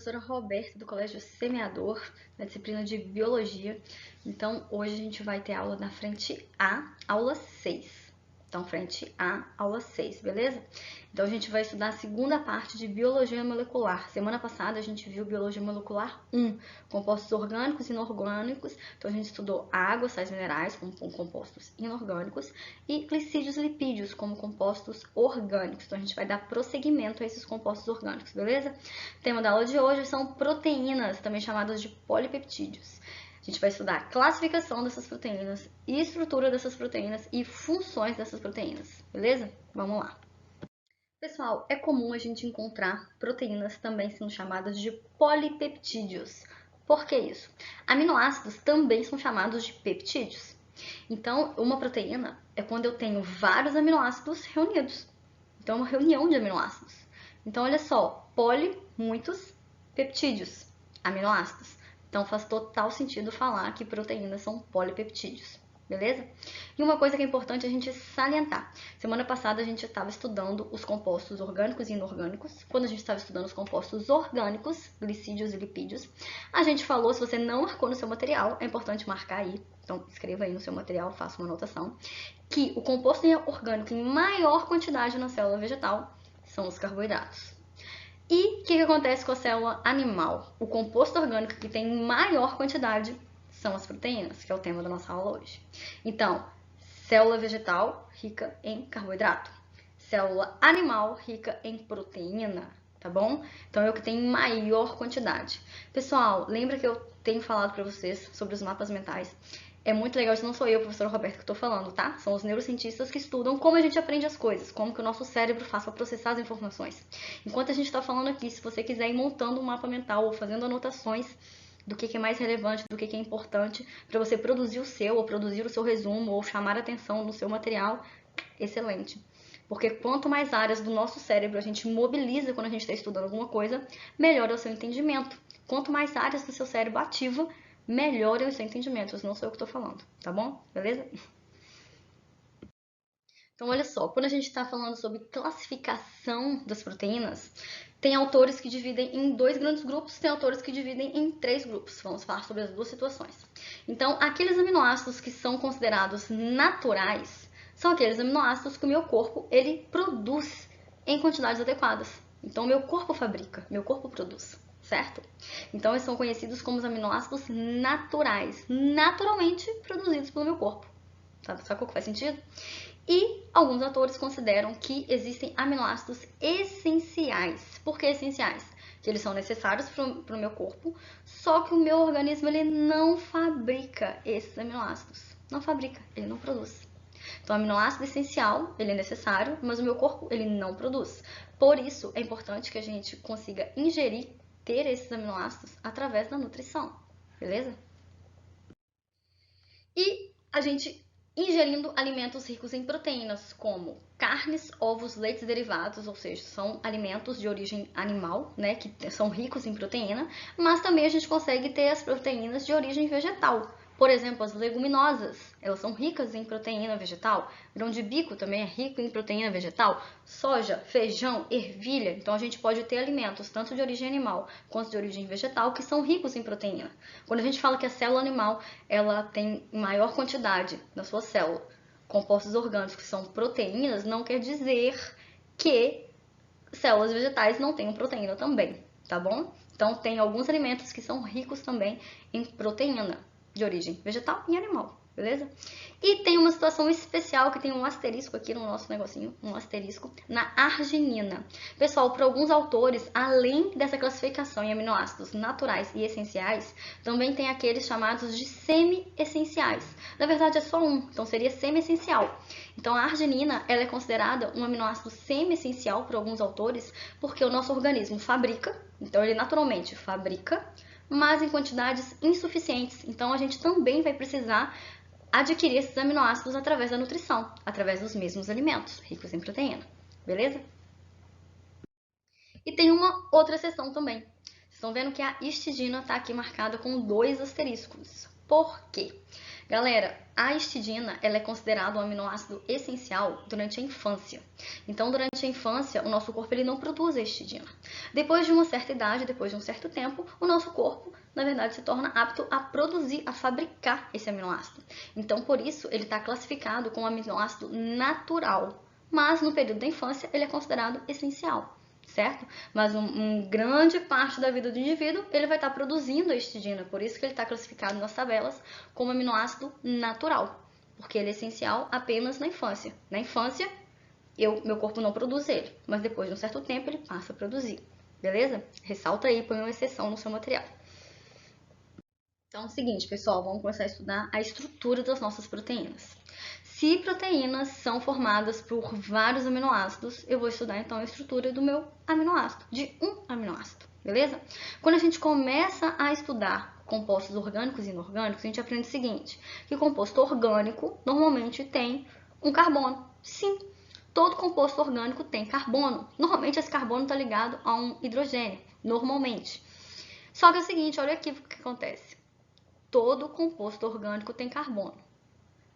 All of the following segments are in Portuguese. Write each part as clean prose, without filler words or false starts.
professora Roberta, do Colégio Semeador, na disciplina de Biologia. Então, hoje a gente vai ter aula na frente A, aula 6. Então, frente A, aula 6, beleza? Então, a gente vai estudar a segunda parte de Biologia Molecular. Semana passada, a gente viu Biologia Molecular 1, compostos orgânicos e inorgânicos. Então, a gente estudou água, sais minerais, como compostos inorgânicos, e glicídios e lipídios, como compostos orgânicos. Então, a gente vai dar prosseguimento a esses compostos orgânicos, beleza? O tema da aula de hoje são proteínas, também chamadas de polipeptídeos. A gente vai estudar a classificação dessas proteínas, estrutura dessas proteínas e funções dessas proteínas, beleza? Vamos lá. Pessoal, é comum a gente encontrar proteínas também sendo chamadas de polipeptídeos. Por que isso? Aminoácidos também são chamados de peptídeos. Então, uma proteína é quando eu tenho vários aminoácidos reunidos. Então, é uma reunião de aminoácidos. Então, olha só, muitos, peptídeos, aminoácidos. Então, faz total sentido falar que proteínas são polipeptídeos, beleza? E uma coisa que é importante a gente salientar. Semana passada a gente estava estudando os compostos orgânicos e inorgânicos. Quando a gente estava estudando os compostos orgânicos, glicídios e lipídios, a gente falou, se você não marcou no seu material, é importante marcar aí. Então, escreva aí no seu material, faça uma anotação, que o composto orgânico em maior quantidade na célula vegetal são os carboidratos. E o que acontece com a célula animal? O composto orgânico que tem maior quantidade são as proteínas, que é o tema da nossa aula hoje. Então, célula vegetal rica em carboidrato. Célula animal rica em proteína, tá bom? Então, é o que tem maior quantidade. Pessoal, lembra que eu tenho falado para vocês sobre os mapas mentais? É muito legal, isso não sou eu, professora Roberta, que estou falando, tá? São os neurocientistas que estudam como a gente aprende as coisas, como que o nosso cérebro faz para processar as informações. Enquanto a gente está falando aqui, se você quiser ir montando um mapa mental ou fazendo anotações do que é mais relevante, do que é importante para você produzir o seu, ou produzir o seu resumo, ou chamar a atenção no seu material, excelente. Porque quanto mais áreas do nosso cérebro a gente mobiliza quando a gente está estudando alguma coisa, melhor é o seu entendimento. Quanto mais áreas do seu cérebro ativa, melhor é o seu entendimento. Não sou eu que estou falando, tá bom? Beleza? Então, olha só, quando a gente está falando sobre classificação das proteínas, tem autores que dividem em dois grandes grupos, tem autores que dividem em três grupos. Vamos falar sobre as duas situações. Então, aqueles aminoácidos que são considerados naturais são aqueles aminoácidos que o meu corpo ele produz em quantidades adequadas. Então, meu corpo fabrica, meu corpo produz, certo? Então, eles são conhecidos como os aminoácidos naturais, naturalmente produzidos pelo meu corpo. Sacou que faz sentido? E alguns autores consideram que existem aminoácidos essenciais. Por que essenciais? Que eles são necessários para o meu corpo, só que o meu organismo ele não fabrica esses aminoácidos. Não fabrica, ele não produz. Então, o aminoácido essencial, ele é necessário, mas o meu corpo, ele não produz. Por isso, é importante que a gente consiga ingerir, ter esses aminoácidos através da nutrição, beleza? E a gente ingerindo alimentos ricos em proteínas, como carnes, ovos, leites derivados, ou seja, são alimentos de origem animal, né, que são ricos em proteína, mas também a gente consegue ter as proteínas de origem vegetal. Por exemplo, as leguminosas, elas são ricas em proteína vegetal. Grão de bico também é rico em proteína vegetal. Soja, feijão, ervilha. Então, a gente pode ter alimentos tanto de origem animal quanto de origem vegetal que são ricos em proteína. Quando a gente fala que a célula animal ela tem maior quantidade na sua célula compostos orgânicos que são proteínas, não quer dizer que células vegetais não tenham proteína também, tá bom? Então, tem alguns alimentos que são ricos também em proteína de origem vegetal e animal, beleza? E tem uma situação especial que tem um asterisco aqui no nosso negocinho, um asterisco, na arginina. Pessoal, para alguns autores, além dessa classificação em aminoácidos naturais e essenciais, também tem aqueles chamados de semi-essenciais. Na verdade, é só um, então seria semi-essencial. Então, a arginina ela é considerada um aminoácido semi-essencial por alguns autores, porque o nosso organismo fabrica, então ele naturalmente fabrica, mas em quantidades insuficientes. Então, a gente também vai precisar adquirir esses aminoácidos através da nutrição, através dos mesmos alimentos, ricos em proteína. Beleza? E tem uma outra exceção também. Vocês estão vendo que a histidina está aqui marcada com 2 asteriscos. Por quê? Galera, a histidina ela é considerada um aminoácido essencial durante a infância. Então, durante a infância, o nosso corpo ele não produz a histidina. Depois de uma certa idade, depois de um certo tempo, o nosso corpo, na verdade, se torna apto a produzir, a fabricar esse aminoácido. Então, por isso, ele está classificado como aminoácido natural. Mas, no período da infância, ele é considerado essencial. Certo? Mas grande parte da vida do indivíduo ele vai estar produzindo a histidina, por isso que ele está classificado nas tabelas como aminoácido natural, porque ele é essencial apenas na infância. Na infância, meu corpo não produz ele, mas depois de um certo tempo ele passa a produzir, beleza? Ressalta aí, põe uma exceção no seu material. Então é o seguinte, pessoal, vamos começar a estudar a estrutura das nossas proteínas. Se proteínas são formadas por vários aminoácidos, eu vou estudar então a estrutura do meu aminoácido, de um aminoácido, beleza? Quando a gente começa a estudar compostos orgânicos e inorgânicos, a gente aprende o seguinte, que composto orgânico normalmente tem um carbono. Sim, todo composto orgânico tem carbono. Normalmente esse carbono está ligado a um hidrogênio, normalmente. Só que é o seguinte, olha aqui o que acontece. Todo composto orgânico tem carbono.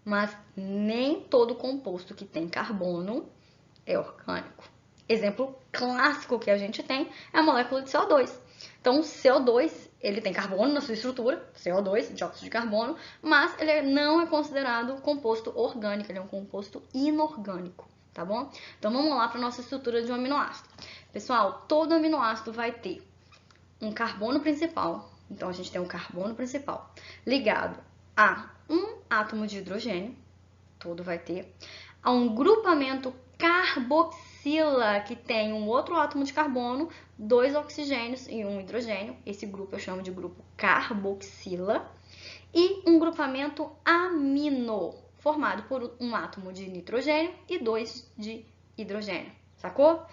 Mas nem todo composto que tem carbono é orgânico. Exemplo clássico que a gente tem é a molécula de CO2. Então, o CO2, ele tem carbono na sua estrutura, CO2, dióxido de carbono, mas ele não é considerado composto orgânico, ele é um composto inorgânico, tá bom? Então, vamos lá para a nossa estrutura de um aminoácido. Pessoal, todo aminoácido vai ter um carbono principal, então a gente tem um carbono principal ligado a um átomo de hidrogênio, todo vai ter, a um grupamento carboxila, que tem um outro átomo de carbono, 2 oxigênios e um hidrogênio, esse grupo eu chamo de grupo carboxila, e um grupamento amino, formado por um átomo de nitrogênio e 2 de hidrogênio, sacou?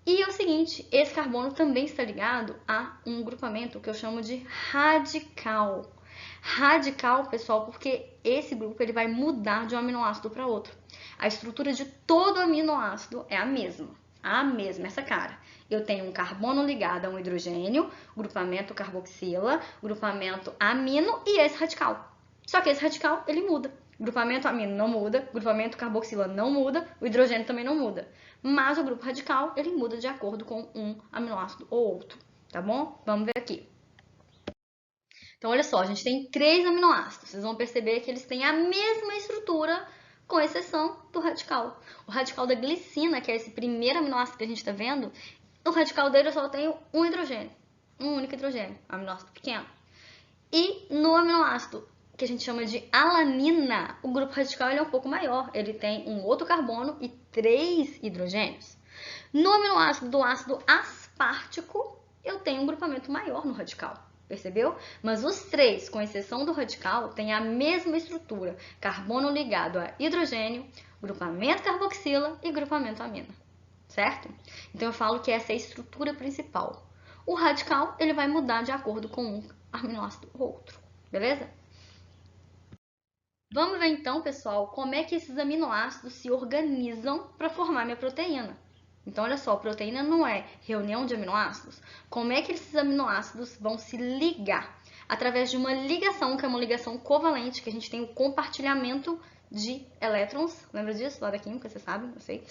E é o seguinte, esse carbono também está ligado a um grupamento que eu chamo de radical. Radical, pessoal, porque esse grupo ele vai mudar de um aminoácido para outro. A estrutura de todo aminoácido é a mesma, essa cara. Eu tenho um carbono ligado a um hidrogênio, grupamento carboxila, grupamento amino e esse radical. Só que esse radical, ele muda. Grupamento amino não muda, grupamento carboxila não muda, o hidrogênio também não muda. Mas o grupo radical, ele muda de acordo com um aminoácido ou outro, tá bom? Vamos ver aqui. Então, olha só, a gente tem 3 aminoácidos. Vocês vão perceber que eles têm a mesma estrutura, com exceção do radical. O radical da glicina, que é esse primeiro aminoácido que a gente está vendo, o radical dele eu só tenho um hidrogênio. Um único hidrogênio, aminoácido pequeno. E no aminoácido que a gente chama de alanina, o grupo radical ele é um pouco maior. Ele tem um outro carbono e 3 hidrogênios. No aminoácido do ácido aspartico, eu tenho um grupamento maior no radical. Percebeu? Mas os 3, com exceção do radical, têm a mesma estrutura. Carbono ligado a hidrogênio, grupamento carboxila e grupamento amina. Certo? Então eu falo que essa é a estrutura principal. O radical ele vai mudar de acordo com um aminoácido ou outro. Beleza? Vamos ver então, pessoal, como é que esses aminoácidos se organizam para formar minha proteína. Então, olha só, proteína não é reunião de aminoácidos. Como é que esses aminoácidos vão se ligar? Através de uma ligação, que é uma ligação covalente, que a gente tem o compartilhamento de elétrons. Lembra disso? Lá da química, você sabe, não sei.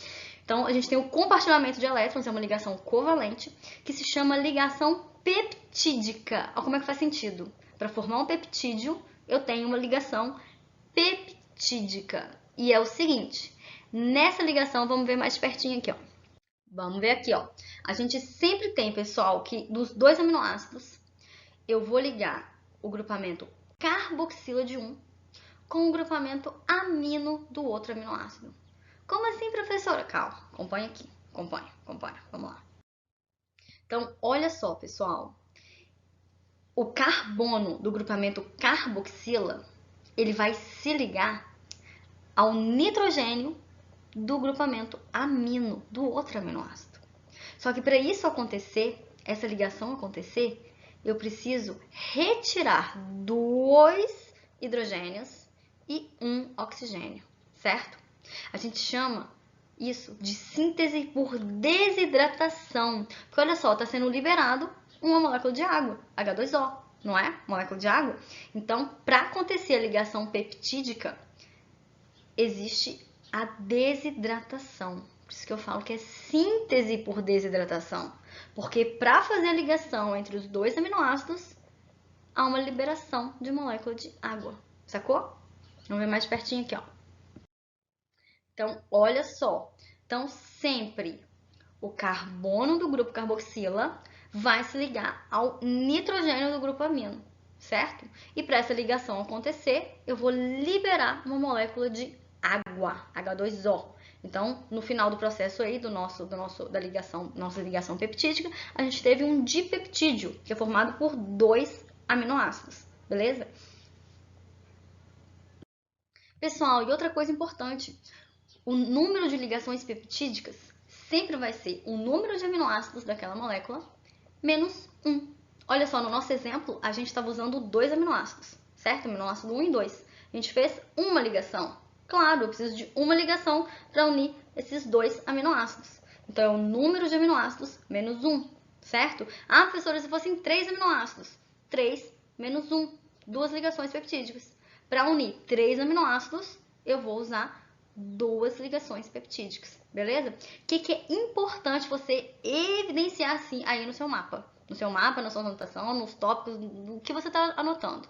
Então, a gente tem o compartilhamento de elétrons, é uma ligação covalente, que se chama ligação peptídica. Olha como é que faz sentido. Para formar um peptídeo, eu tenho uma ligação peptídica. E é o seguinte, nessa ligação, vamos ver mais pertinho aqui, ó. Vamos ver aqui, ó. A gente sempre tem, pessoal, que dos 2 aminoácidos, eu vou ligar o grupamento carboxila de um com o grupamento amino do outro aminoácido. Como assim, professora? Calma, acompanha aqui. Acompanha. Vamos lá. Então, olha só, pessoal. O carbono do grupamento carboxila, ele vai se ligar ao nitrogênio do grupamento amino do outro aminoácido. Só que para isso acontecer, essa ligação acontecer, eu preciso retirar 2 hidrogênios e 1 oxigênio, certo? A gente chama isso de síntese por desidratação. Porque olha só, está sendo liberado uma molécula de água, H2O. não é? Molécula de água. Então, para acontecer a ligação peptídica, existe a desidratação. Por isso que eu falo que é síntese por desidratação. Porque para fazer a ligação entre os dois aminoácidos, há uma liberação de molécula de água. Sacou? Vamos ver mais pertinho aqui, ó. Então, olha só. Então, sempre o carbono do grupo carboxila vai se ligar ao nitrogênio do grupo amino, certo? E para essa ligação acontecer, eu vou liberar uma molécula de água, H2O. Então, no final do processo aí nossa ligação peptídica, a gente teve um dipeptídeo, que é formado por 2 aminoácidos, beleza? Pessoal, e outra coisa importante, o número de ligações peptídicas sempre vai ser o número de aminoácidos daquela molécula menos 1. Olha só, no nosso exemplo, a gente estava usando 2 aminoácidos, certo? Aminoácido 1 e 2. A gente fez uma ligação. Claro, eu preciso de uma ligação para unir esses 2 aminoácidos. Então, é o número de aminoácidos menos 1, certo? Ah, professora, se fossem 3 aminoácidos. 3 menos 1, 2 ligações peptídicas. Para unir 3 aminoácidos, eu vou usar 2 ligações peptídicas, beleza? O que é importante você evidenciar assim aí no seu mapa? No seu mapa, na sua anotação, nos tópicos, no que você está anotando.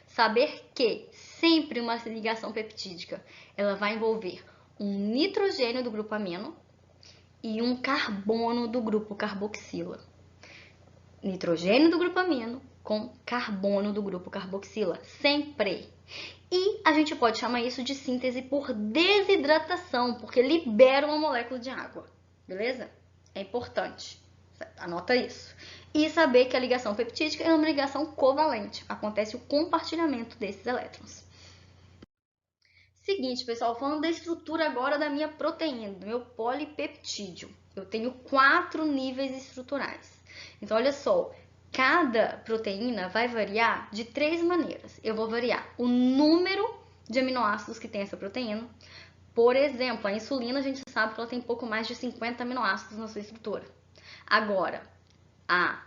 Saber que sempre uma ligação peptídica, ela vai envolver um nitrogênio do grupo amino e um carbono do grupo carboxila. Nitrogênio do grupo amino com carbono do grupo carboxila, sempre. E a gente pode chamar isso de síntese por desidratação, porque libera uma molécula de água, beleza? É importante, anota isso. E saber que a ligação peptídica é uma ligação covalente, acontece o compartilhamento desses elétrons. Seguinte, pessoal, falando da estrutura agora da minha proteína, do meu polipeptídeo. Eu tenho 4 níveis estruturais. Então, olha só, cada proteína vai variar de 3 maneiras. Eu vou variar o número de aminoácidos que tem essa proteína. Por exemplo, a insulina, a gente sabe que ela tem pouco mais de 50 aminoácidos na sua estrutura. Agora, a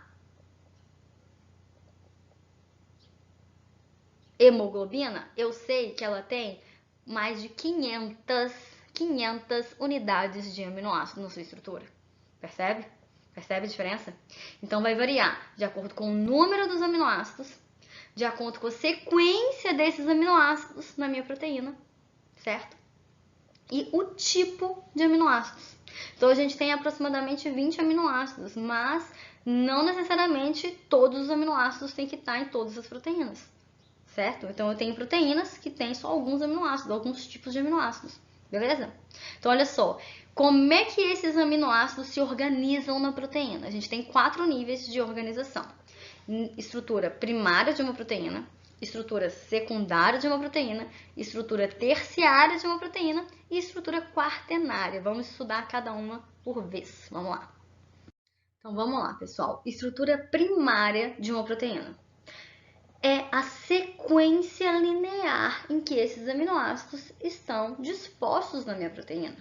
hemoglobina, eu sei que ela tem mais de 500 unidades de aminoácidos na sua estrutura. Percebe? Percebe a diferença? Então, vai variar de acordo com o número dos aminoácidos, de acordo com a sequência desses aminoácidos na minha proteína, certo? E o tipo de aminoácidos. Então, a gente tem aproximadamente 20 aminoácidos, mas não necessariamente todos os aminoácidos têm que estar em todas as proteínas, certo? Então, eu tenho proteínas que têm só alguns aminoácidos, alguns tipos de aminoácidos, beleza? Então, olha só, como é que esses aminoácidos se organizam na proteína? A gente tem 4 níveis de organização. Estrutura primária de uma proteína, estrutura secundária de uma proteína, estrutura terciária de uma proteína e estrutura quaternária. Vamos estudar cada uma por vez. Vamos lá. Então, vamos lá, pessoal. Estrutura primária de uma proteína é a sequência linear em que esses aminoácidos estão dispostos na minha proteína.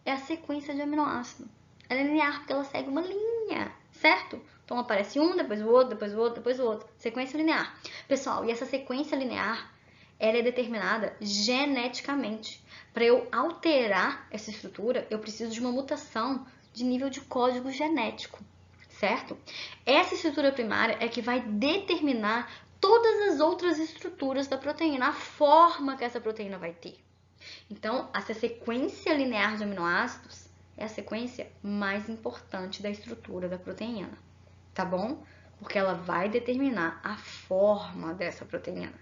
É a sequência de aminoácido. Ela é linear porque ela segue uma linha, certo? Então aparece um, depois o outro, depois o outro, depois o outro. Sequência linear. Pessoal, e essa sequência linear, ela é determinada geneticamente. Para eu alterar essa estrutura, eu preciso de uma mutação de nível de código genético, certo? Essa estrutura primária é que vai determinar todas as outras estruturas da proteína, a forma que essa proteína vai ter. Então, essa sequência linear de aminoácidos é a sequência mais importante da estrutura da proteína, tá bom? Porque ela vai determinar a forma dessa proteína.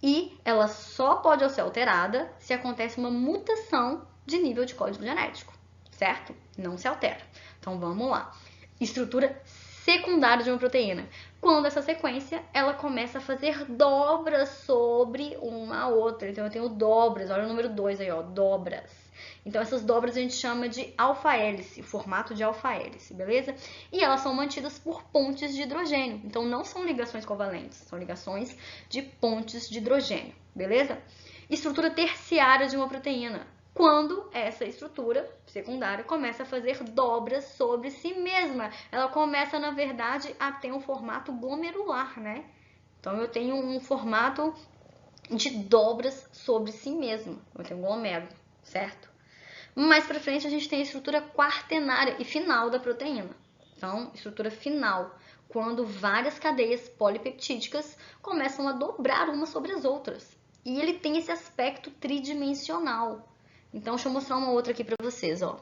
E ela só pode ser alterada se acontece uma mutação de nível de código genético, certo? Não se altera. Então, vamos lá. Estrutura secundária de uma proteína. Quando essa sequência, ela começa a fazer dobras sobre uma outra. Então, eu tenho dobras. Olha o número 2 aí, ó, dobras. Então, essas dobras a gente chama de alfa-hélice, formato de alfa-hélice, beleza? E elas são mantidas por pontes de hidrogênio. Então, não são ligações covalentes, são ligações de pontes de hidrogênio, beleza? Estrutura terciária de uma proteína. Quando essa estrutura secundária começa a fazer dobras sobre si mesma. Ela começa, na verdade, a ter um formato glomerular, né? Então, eu tenho um formato de dobras sobre si mesmo. Eu tenho um glomero, certo? Mais pra frente, a gente tem a estrutura quaternária e final da proteína. Então, estrutura final, quando várias cadeias polipeptídicas começam a dobrar umas sobre as outras. E ele tem esse aspecto tridimensional. Então, deixa eu mostrar uma outra aqui pra vocês, ó.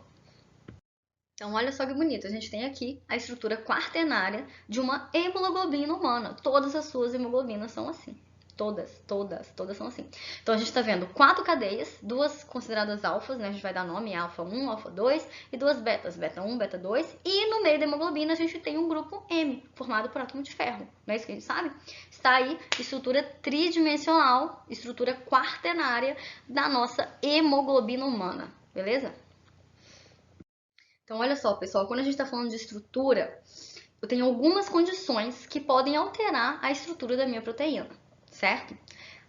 Então, olha só que bonito. A gente tem aqui a estrutura quaternária de uma hemoglobina humana. Todas as suas hemoglobinas são assim. Todas são assim. Então, a gente está vendo 4 cadeias, 2 consideradas alfas, né? A gente vai dar nome alfa 1, alfa 2, e 2 betas, beta 1, beta 2. E no meio da hemoglobina, a gente tem um grupo M, formado por átomo de ferro. Não é isso que a gente sabe? Está aí estrutura tridimensional, estrutura quaternária da nossa hemoglobina humana. Beleza? Então, olha só, pessoal, quando a gente está falando de estrutura, eu tenho algumas condições que podem alterar a estrutura da minha proteína, certo?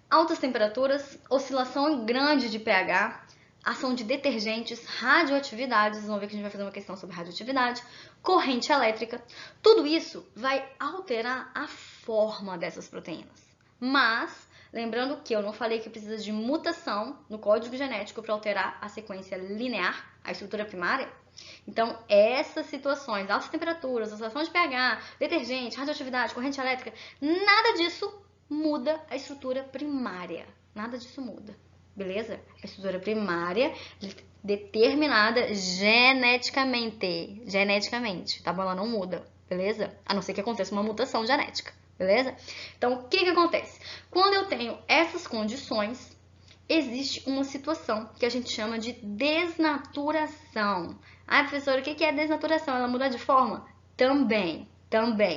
Altas temperaturas, oscilação grande de pH, ação de detergentes, radioatividades, vocês vão ver que a gente vai fazer uma questão sobre radioatividade, corrente elétrica, tudo isso vai alterar a forma dessas proteínas. Mas, lembrando que eu não falei que precisa de mutação no código genético para alterar a sequência linear, a estrutura primária. Então, essas situações, altas temperaturas, oscilação de pH, detergente, radioatividade, corrente elétrica, nada disso muda a estrutura primária. Nada disso muda, beleza? A estrutura primária determinada geneticamente, tá bom? Ela não muda, beleza? A não ser que aconteça uma mutação genética, beleza? Então, o que acontece? Quando eu tenho essas condições, existe uma situação que a gente chama de desnaturação. Ah, professora, o que é desnaturação? Ela muda de forma? Também.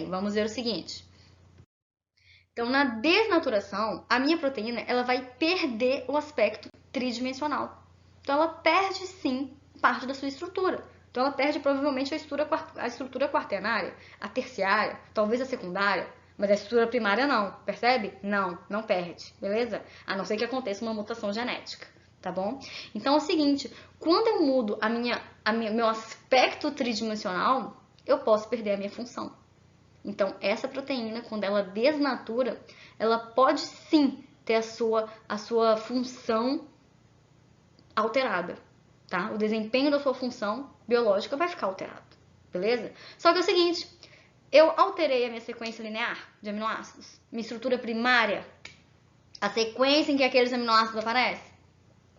Vamos ver o seguinte. Então, na desnaturação, a minha proteína ela vai perder o aspecto tridimensional. Então, ela perde, sim, parte da sua estrutura. Então, ela perde provavelmente a estrutura quaternária, a terciária, talvez a secundária, mas a estrutura primária não, percebe? Não perde, beleza? A não ser que aconteça uma mutação genética, tá bom? Então é o seguinte, quando eu mudo meu aspecto tridimensional, eu posso perder a minha função. Então essa proteína, quando ela desnatura, ela pode sim ter a sua função alterada, tá? O desempenho da sua função biológica vai ficar alterado, beleza? Só que é o seguinte, eu alterei a minha sequência linear de aminoácidos, minha estrutura primária, a sequência em que aqueles aminoácidos aparecem?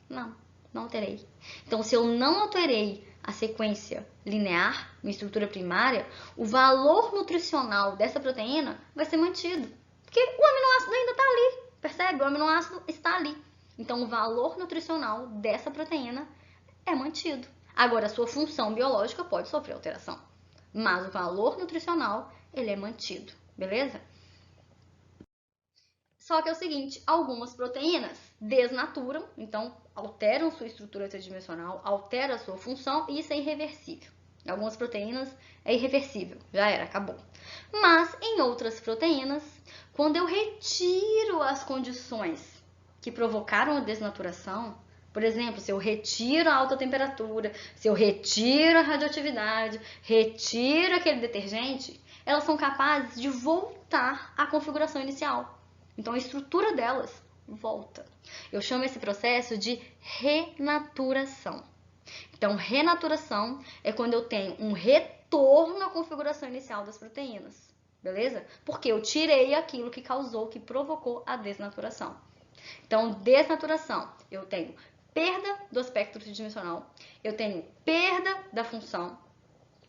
Não alterei. Então, se eu não alterei a sequência linear, minha estrutura primária, o valor nutricional dessa proteína vai ser mantido. Porque o aminoácido ainda está ali, percebe? O aminoácido está ali. Então, o valor nutricional dessa proteína é mantido. Agora, a sua função biológica pode sofrer alteração, mas o valor nutricional, ele é mantido, beleza? Só que é o seguinte, algumas proteínas desnaturam, então alteram sua estrutura tridimensional, alteram a sua função e isso é irreversível. Em algumas proteínas é irreversível, já era, acabou. Mas em outras proteínas, quando eu retiro as condições que provocaram a desnaturação, por exemplo, se eu retiro a alta temperatura, se eu retiro a radioatividade, retiro aquele detergente, elas são capazes de voltar à configuração inicial. Então, a estrutura delas volta. Eu chamo esse processo de renaturação. Então, renaturação é quando eu tenho um retorno à configuração inicial das proteínas, beleza? Porque eu tirei aquilo que causou, que provocou a desnaturação. Então, desnaturação, eu tenho perda do aspecto tridimensional, eu tenho perda da função,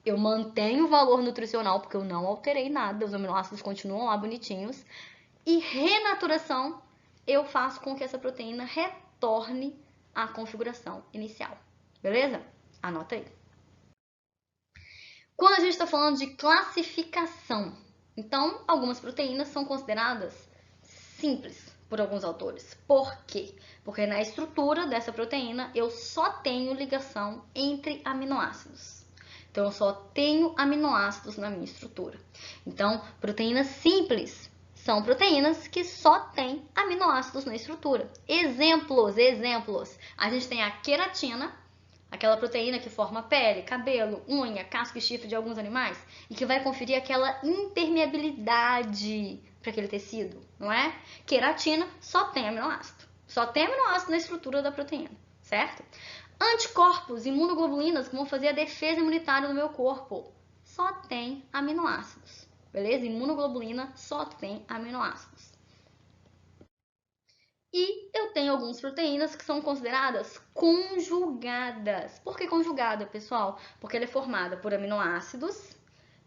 eu mantenho o valor nutricional porque eu não alterei nada, os aminoácidos continuam lá bonitinhos, e renaturação, eu faço com que essa proteína retorne à configuração inicial, beleza? Anota aí. Quando a gente está falando de classificação, então algumas proteínas são consideradas simples por alguns autores. Por quê? Porque na estrutura dessa proteína eu só tenho ligação entre aminoácidos. Então eu só tenho aminoácidos na minha estrutura. Então, proteínas simples são proteínas que só têm aminoácidos na estrutura. Exemplos. A gente tem a queratina, aquela proteína que forma pele, cabelo, unha, casco e chifre de alguns animais e que vai conferir aquela impermeabilidade para aquele tecido, não é? Queratina só tem aminoácido. Só tem aminoácido na estrutura da proteína, certo? Anticorpos, imunoglobulinas, que vão fazer a defesa imunitária do meu corpo, só tem aminoácidos, beleza? Imunoglobulina só tem aminoácidos. E eu tenho algumas proteínas que são consideradas conjugadas. Por que conjugada, pessoal? Porque ela é formada por aminoácidos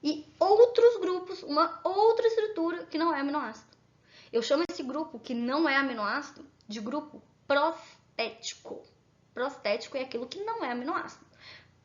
e outros grupos, uma outra estrutura que não é aminoácido. Eu chamo esse grupo que não é aminoácido de grupo prostético. Prostético é aquilo que não é aminoácido.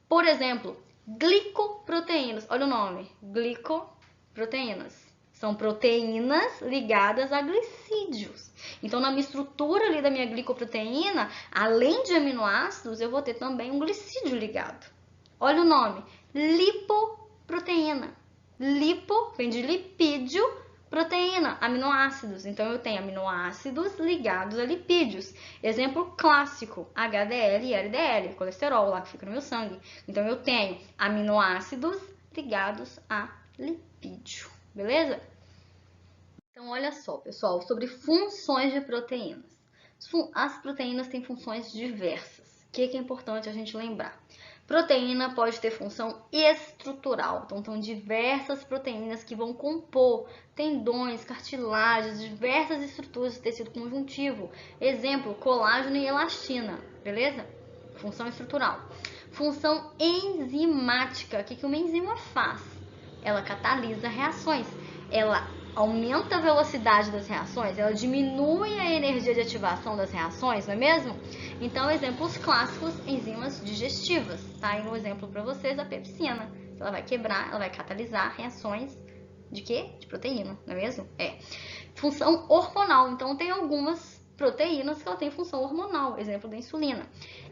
Por exemplo, glicoproteínas. Olha o nome, glicoproteínas. São proteínas ligadas a glicídios. Então, na minha estrutura ali da minha glicoproteína, além de aminoácidos, eu vou ter também um glicídio ligado. Olha o nome, lipoproteína. Lipo vem de lipídio, proteína, aminoácidos. Então, eu tenho aminoácidos ligados a lipídios. Exemplo clássico, HDL e LDL, colesterol lá que fica no meu sangue. Então, eu tenho aminoácidos ligados a lipídio. Beleza? Então, olha só, pessoal, sobre funções de proteínas. As proteínas têm funções diversas. O que é importante a gente lembrar? Proteína pode ter função estrutural. Então, são diversas proteínas que vão compor tendões, cartilagens, diversas estruturas do tecido conjuntivo. Exemplo, colágeno e elastina, beleza? Função estrutural. Função enzimática. O que uma enzima faz? Ela catalisa reações. Ela aumenta a velocidade das reações, ela diminui a energia de ativação das reações, não é mesmo? Então, exemplos clássicos, enzimas digestivas. Tá aí um exemplo para vocês, a pepsina. Ela vai quebrar, ela vai catalisar reações de quê? De proteína, não é mesmo? Função hormonal. Então, tem algumas proteínas que ela tem função hormonal, exemplo da insulina.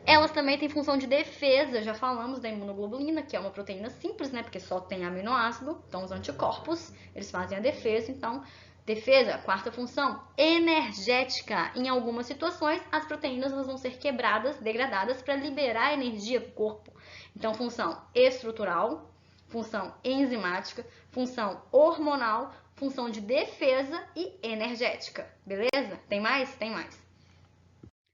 Elas também têm função de defesa, já falamos da imunoglobulina, que é uma proteína simples, né? Porque só tem aminoácido, então os anticorpos, eles fazem a defesa, então defesa, quarta função, energética. Em algumas situações, as proteínas elas vão ser quebradas, degradadas para liberar energia para o corpo. Então, função estrutural, função enzimática, função hormonal, função de defesa e energética, beleza? Tem mais? Tem mais.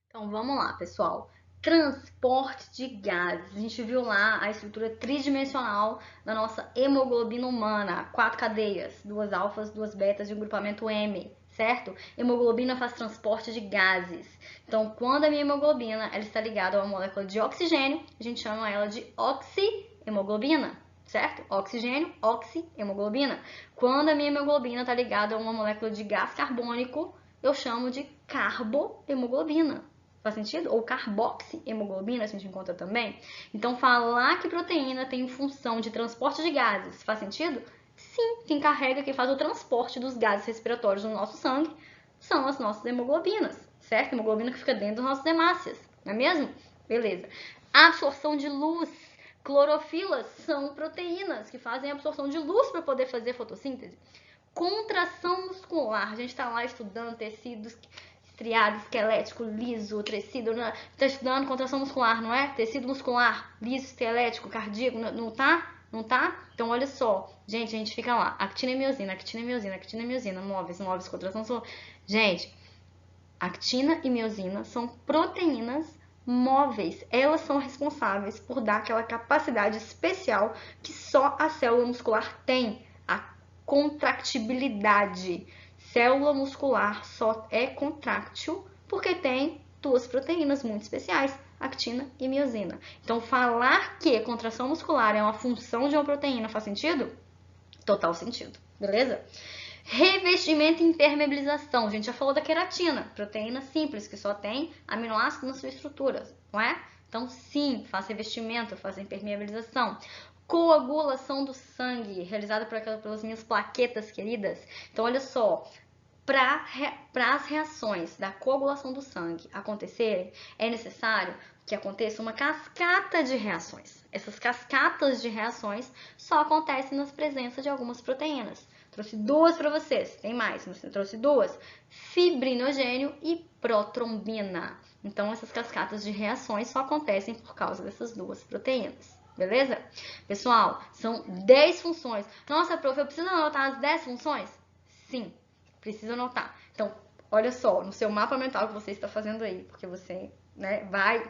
Então, vamos lá, pessoal. Transporte de gases. A gente viu lá a estrutura tridimensional da nossa hemoglobina humana. 4 cadeias, 2 alfas, 2 betas e um grupamento M, certo? Hemoglobina faz transporte de gases. Então, quando a minha hemoglobina ela está ligada a uma molécula de oxigênio, a gente chama ela de oxihemoglobina, certo? Oxigênio, oxihemoglobina. Quando a minha hemoglobina está ligada a uma molécula de gás carbônico, eu chamo de carbohemoglobina. Faz sentido? Ou carboxihemoglobina, a gente encontra também. Então, falar que proteína tem função de transporte de gases, faz sentido? Sim, quem carrega, quem faz o transporte dos gases respiratórios no nosso sangue são as nossas hemoglobinas, certo? Hemoglobina que fica dentro das nossas hemácias, não é mesmo? Beleza. Absorção de luz. Clorofilas são proteínas que fazem a absorção de luz para poder fazer fotossíntese. Contração muscular. A gente está lá estudando tecidos estriado, esquelético, liso, tecido, está estudando contração muscular, não é? Tecido muscular, liso, esquelético, cardíaco, não tá? Não tá? Então, olha só, gente, a gente fica lá, actina e miosina, actina e miosina, actina e miosina, móveis, contração muscular. Gente, actina e miosina são proteínas móveis, elas são responsáveis por dar aquela capacidade especial que só a célula muscular tem, a contractibilidade. Célula muscular só é contráctil porque tem 2 proteínas muito especiais, actina e miosina. Então, falar que contração muscular é uma função de uma proteína faz sentido? Total sentido, beleza? Revestimento e impermeabilização. A gente já falou da queratina, proteína simples que só tem aminoácido na sua estrutura, não é? Então, sim, faz revestimento, faz impermeabilização. Coagulação do sangue, realizada pelas minhas plaquetas queridas. Então, olha só, para as reações da coagulação do sangue acontecerem, é necessário que aconteça uma cascata de reações. Essas cascatas de reações só acontecem nas presenças de algumas proteínas. Trouxe 2 para vocês, tem mais, mas eu trouxe 2. Fibrinogênio e protrombina. Então, essas cascatas de reações só acontecem por causa dessas 2 proteínas. Beleza? Pessoal, são 10 funções. Nossa, prof, eu preciso anotar as 10 funções? Sim, Precisa anotar. Então, olha só, no seu mapa mental que você está fazendo aí, porque você, né, vai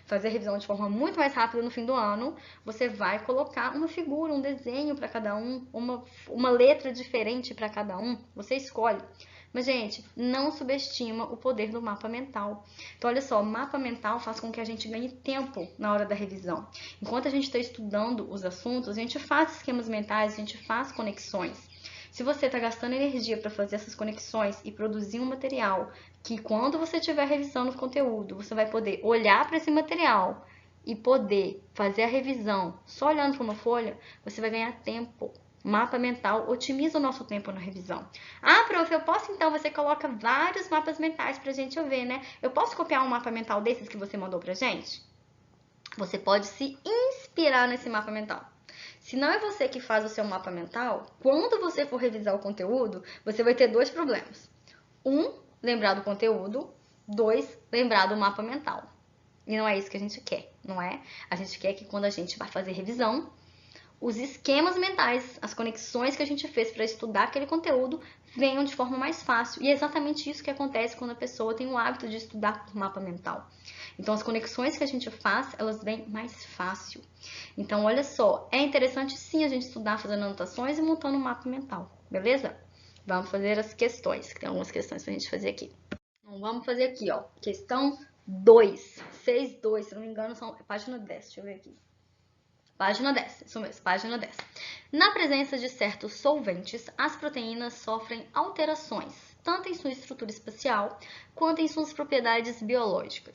fazer a revisão de forma muito mais rápida no fim do ano, você vai colocar uma figura, um desenho para cada um, uma letra diferente para cada um, você escolhe. Mas, gente, não subestima o poder do mapa mental. Então, olha só, o mapa mental faz com que a gente ganhe tempo na hora da revisão. Enquanto a gente está estudando os assuntos, a gente faz esquemas mentais, a gente faz conexões. Se você está gastando energia para fazer essas conexões e produzir um material que quando você estiver revisando o conteúdo, você vai poder olhar para esse material e poder fazer a revisão só olhando para uma folha, você vai ganhar tempo. Mapa mental otimiza o nosso tempo na revisão. Ah, prof, eu posso então, você coloca vários mapas mentais pra gente ver, né? Eu posso copiar um mapa mental desses que você mandou pra gente? Você pode se inspirar nesse mapa mental. Se não é você que faz o seu mapa mental, quando você for revisar o conteúdo, você vai ter dois problemas. Um, lembrar do conteúdo. Dois, lembrar do mapa mental. E não é isso que a gente quer, não é? A gente quer que quando a gente vai fazer revisão, os esquemas mentais, as conexões que a gente fez para estudar aquele conteúdo venham de forma mais fácil. E é exatamente isso que acontece quando a pessoa tem o hábito de estudar por mapa mental. Então, as conexões que a gente faz, elas vêm mais fácil. Então, olha só, é interessante sim a gente estudar fazendo anotações e montando um mapa mental, beleza? Vamos fazer as questões, que tem algumas questões pra gente fazer aqui. Então, vamos fazer aqui, ó, questão 2, 6.2, se não me engano, são página 10, deixa eu ver aqui. Página 10, isso mesmo, página 10. Na presença de certos solventes, as proteínas sofrem alterações, tanto em sua estrutura espacial quanto em suas propriedades biológicas.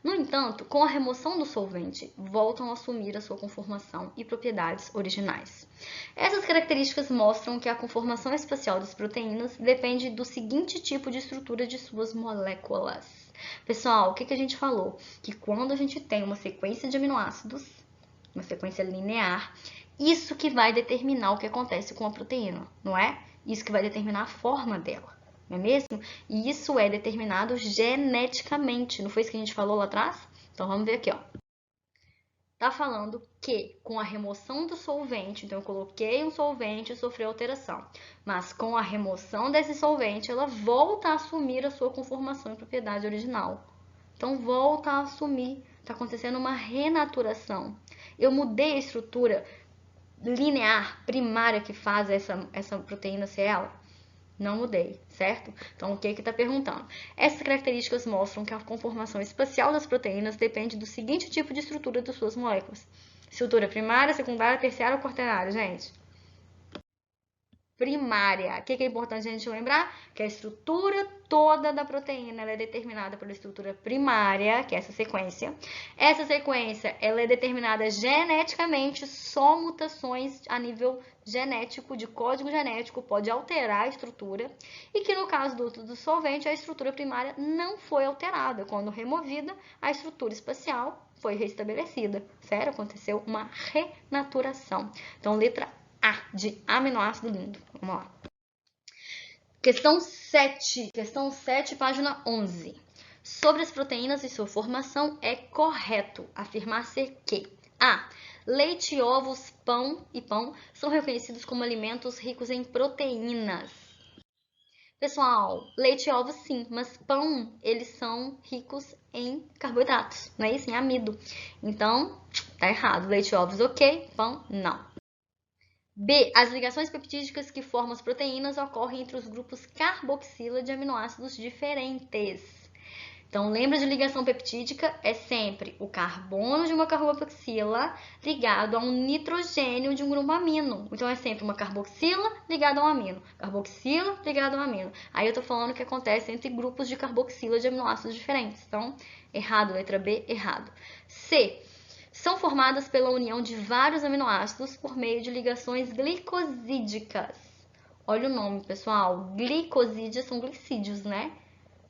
No entanto, com a remoção do solvente, voltam a assumir a sua conformação e propriedades originais. Essas características mostram que a conformação espacial das proteínas depende do seguinte tipo de estrutura de suas moléculas. Pessoal, o que a gente falou? Que quando a gente tem uma sequência de aminoácidos, uma sequência linear, isso que vai determinar o que acontece com a proteína, não é? Isso que vai determinar a forma dela, não é mesmo? E isso é determinado geneticamente, não foi isso que a gente falou lá atrás? Então vamos ver aqui, ó. Tá falando que com a remoção do solvente, então eu coloquei um solvente e sofreu alteração, mas com a remoção desse solvente, ela volta a assumir a sua conformação e propriedade original. Então volta a assumir, está acontecendo uma renaturação. Eu mudei a estrutura linear, primária que faz essa proteína ser ela? Não mudei, certo? Então, o que está perguntando? Essas características mostram que a conformação espacial das proteínas depende do seguinte tipo de estrutura de suas moléculas. Estrutura primária, secundária, terciária ou quaternária, gente? Primária. O que é importante a gente lembrar? Que a estrutura toda da proteína ela é determinada pela estrutura primária, que é essa sequência. Essa sequência ela é determinada geneticamente, só mutações a nível genético, de código genético, pode alterar a estrutura. E que no caso do solvente, a estrutura primária não foi alterada. Quando removida, a estrutura espacial foi restabelecida. Certo? Aconteceu uma renaturação. Então, letra A, de aminoácido lindo. Vamos lá. Questão 7, página 11. Sobre as proteínas e sua formação, é correto afirmar-se que A. Leite, ovos, pão e pão são reconhecidos como alimentos ricos em proteínas. Pessoal, leite e ovos sim, mas pão, eles são ricos em carboidratos, não é isso? Em amido. Então, tá errado. Leite e ovos ok, pão não. B. As ligações peptídicas que formam as proteínas ocorrem entre os grupos carboxila de aminoácidos diferentes. Então, lembra de ligação peptídica? É sempre o carbono de uma carboxila ligado a um nitrogênio de um grupo amino. Então, é sempre uma carboxila ligada a um amino. Carboxila ligada a um amino. Aí eu tô falando que acontece entre grupos de carboxila de aminoácidos diferentes. Então, errado. Letra B, errado. C. São formadas pela união de vários aminoácidos por meio de ligações glicosídicas. Olha o nome, pessoal. Glicosídeos são glicídios, né?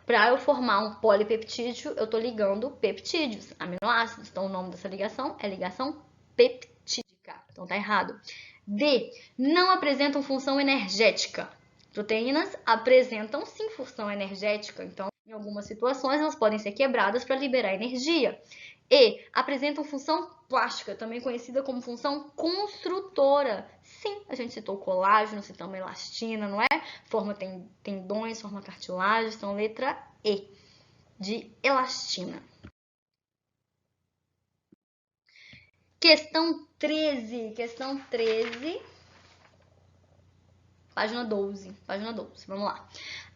Para eu formar um polipeptídeo, eu estou ligando peptídeos, aminoácidos. Então, o nome dessa ligação é ligação peptídica. Então, tá errado. D. Não apresentam função energética. Proteínas apresentam sim função energética. Então, em algumas situações, elas podem ser quebradas para liberar energia. E apresentam função plástica, também conhecida como função construtora. Sim, a gente citou colágeno, citamos elastina, não é? Forma tendões, forma cartilagens, então letra E, de elastina. Questão 13, página 12, vamos lá.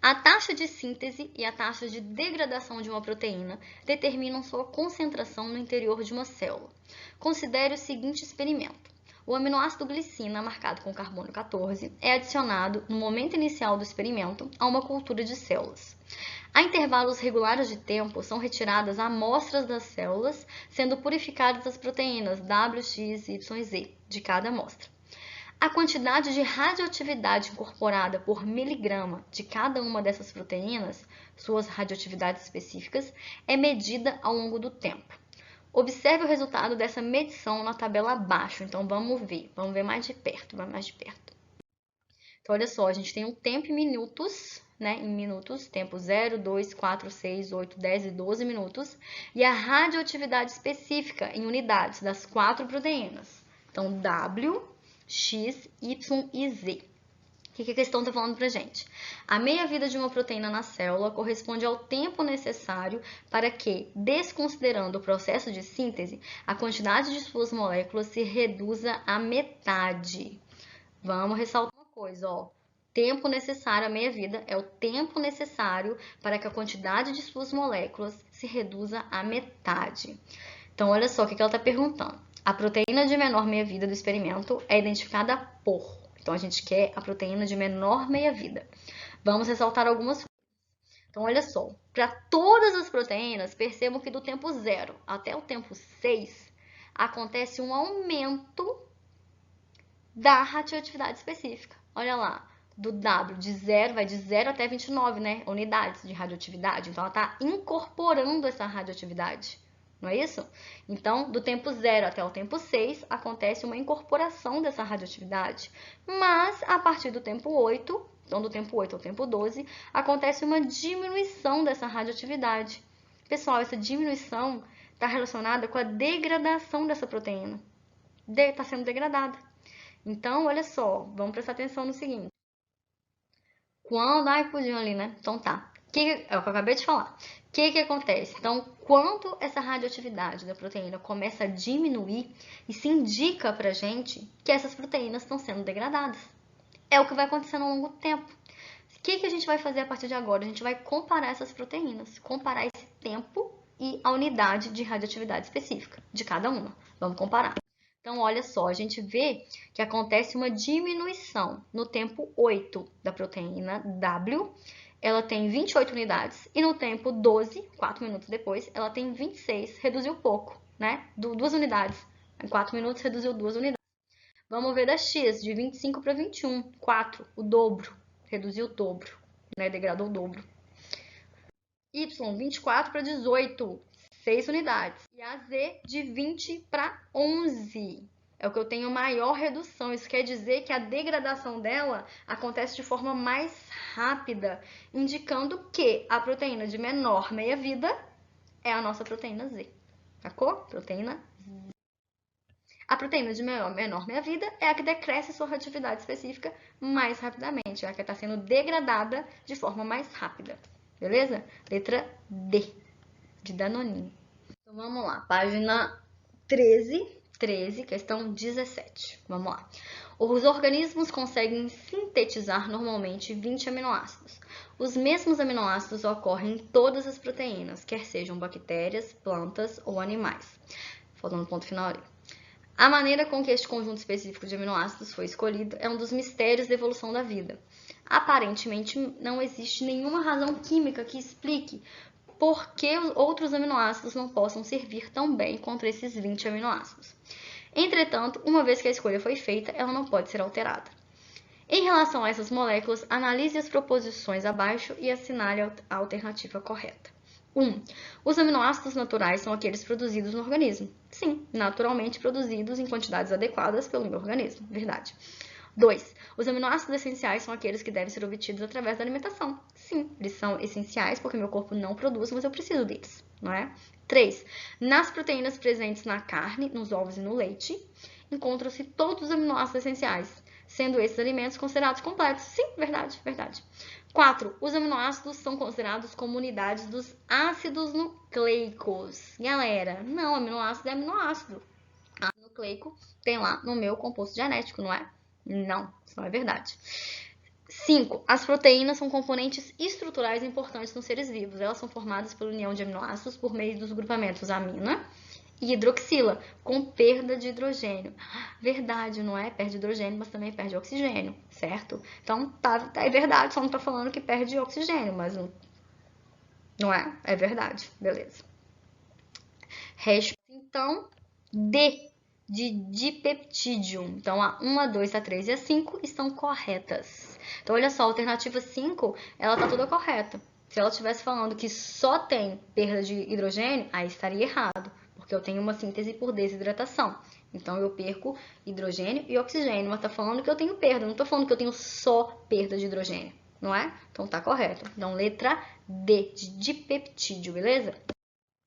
A taxa de síntese e a taxa de degradação de uma proteína determinam sua concentração no interior de uma célula. Considere o seguinte experimento. O aminoácido glicina, marcado com carbono 14, é adicionado no momento inicial do experimento a uma cultura de células. A intervalos regulares de tempo são retiradas amostras das células, sendo purificadas as proteínas W, X, Y e Z de cada amostra. A quantidade de radioatividade incorporada por miligrama de cada uma dessas proteínas, suas radioatividades específicas, é medida ao longo do tempo. Observe o resultado dessa medição na tabela abaixo. Então, vamos ver mais de perto, Então, olha só, a gente tem um tempo em minutos, né? Em minutos, tempo 0, 2, 4, 6, 8, 10 e 12 minutos. E a radioatividade específica em unidades das 4 proteínas. Então, W, X, Y e Z. O que a questão está falando para gente? A meia-vida de uma proteína na célula corresponde ao tempo necessário para que, desconsiderando o processo de síntese, a quantidade de suas moléculas se reduza à metade. Vamos ressaltar uma coisa, ó. Tempo necessário, a meia-vida, é o tempo necessário para que a quantidade de suas moléculas se reduza à metade. Então, olha só o que ela está perguntando. A proteína de menor meia-vida do experimento é identificada por. Então, a gente quer a proteína de menor meia-vida. Vamos ressaltar algumas coisas. Então, olha só. Para todas as proteínas, percebam que do tempo 0 até o tempo 6, acontece um aumento da radioatividade específica. Olha lá. Do W de 0, vai de 0 até 29, né? Unidades de radioatividade. Então, ela está incorporando essa radioatividade. Não é isso? Então, do tempo 0 até o tempo 6, acontece uma incorporação dessa radioatividade. Mas, a partir do tempo 8, então do tempo 8 ao tempo 12, acontece uma diminuição dessa radioatividade. Pessoal, essa diminuição está relacionada com a degradação dessa proteína. Está sendo degradada. Então, olha só, vamos prestar atenção no seguinte. Ai, fugiu ali, né? Então tá. É o que eu acabei de falar. O que acontece? Então, quando essa radioatividade da proteína começa a diminuir, isso indica pra gente que essas proteínas estão sendo degradadas. É o que vai acontecendo ao longo do tempo. O que a gente vai fazer a partir de agora? A gente vai comparar essas proteínas, comparar esse tempo e a unidade de radioatividade específica de cada uma. Vamos comparar. Então, olha só, a gente vê que acontece uma diminuição no tempo 8 da proteína W. Ela tem 28 unidades e no tempo 12, 4 minutos depois, ela tem 26, reduziu pouco, né? 2 unidades. Em 4 minutos reduziu 2 unidades. Vamos ver da X, de 25 para 21, 4, o dobro, reduziu o dobro, né? Degradou o dobro. Y, 24 para 18, 6 unidades. E a Z, de 20 para 11. É o que eu tenho maior redução. Isso quer dizer que a degradação dela acontece de forma mais rápida, indicando que a proteína de menor meia-vida é a nossa proteína Z. Sacou? Proteína Z. A proteína de menor meia-vida é a que decresce sua radioatividade específica mais rapidamente, é a que está sendo degradada de forma mais rápida. Beleza? Letra D, de Danoninho. Então, vamos lá. Página 13, questão 17. Vamos lá. Os organismos conseguem sintetizar normalmente 20 aminoácidos. Os mesmos aminoácidos ocorrem em todas as proteínas, quer sejam bactérias, plantas ou animais. Faltando ponto final ali. A maneira com que este conjunto específico de aminoácidos foi escolhido é um dos mistérios da evolução da vida. Aparentemente, não existe nenhuma razão química que explique por que outros aminoácidos não possam servir tão bem contra esses 20 aminoácidos. Entretanto, uma vez que a escolha foi feita, ela não pode ser alterada. Em relação a essas moléculas, analise as proposições abaixo e assinale a alternativa correta. 1. Os aminoácidos naturais são aqueles produzidos no organismo. Sim, naturalmente produzidos em quantidades adequadas pelo meu organismo. Verdade. 2. Os aminoácidos essenciais são aqueles que devem ser obtidos através da alimentação. Sim, eles são essenciais porque meu corpo não produz, mas eu preciso deles. não é? 3. Nas proteínas presentes na carne, nos ovos e no leite, encontram-se todos os aminoácidos essenciais, sendo esses alimentos considerados completos. Sim, verdade, verdade. 4. Os aminoácidos são considerados como unidades dos ácidos nucleicos. Galera, não, aminoácido é aminoácido. Ácido nucleico tem lá no meu composto genético, não é? Não, isso não é verdade. 5. As proteínas são componentes estruturais importantes nos seres vivos. Elas são formadas pela união de aminoácidos por meio dos grupamentos amina e hidroxila, com perda de hidrogênio. Verdade, não é? Perde hidrogênio, mas também perde oxigênio, certo? Então, é verdade, só não tá falando que perde oxigênio, mas não é? É verdade, beleza. Resposta, então, D, de dipeptídeo. Então, a 1, a 2, a 3 e a 5 estão corretas. Então, olha só, a alternativa 5, ela tá toda correta. Se ela estivesse falando que só tem perda de hidrogênio, aí estaria errado, porque eu tenho uma síntese por desidratação. Então, eu perco hidrogênio e oxigênio, mas tá falando que eu tenho perda, não tô falando que eu tenho só perda de hidrogênio, não é? Então, tá correto. Então, letra D, de dipeptídeo, beleza?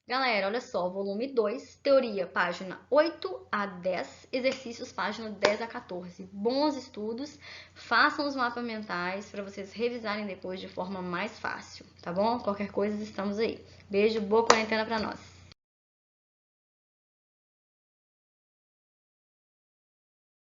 Galera, olha só, volume 2, teoria, página 8 a 10, exercícios, página 10 a 14. Bons estudos, façam os mapas mentais para vocês revisarem depois de forma mais fácil, tá bom? Qualquer coisa, estamos aí. Beijo, boa quarentena para nós.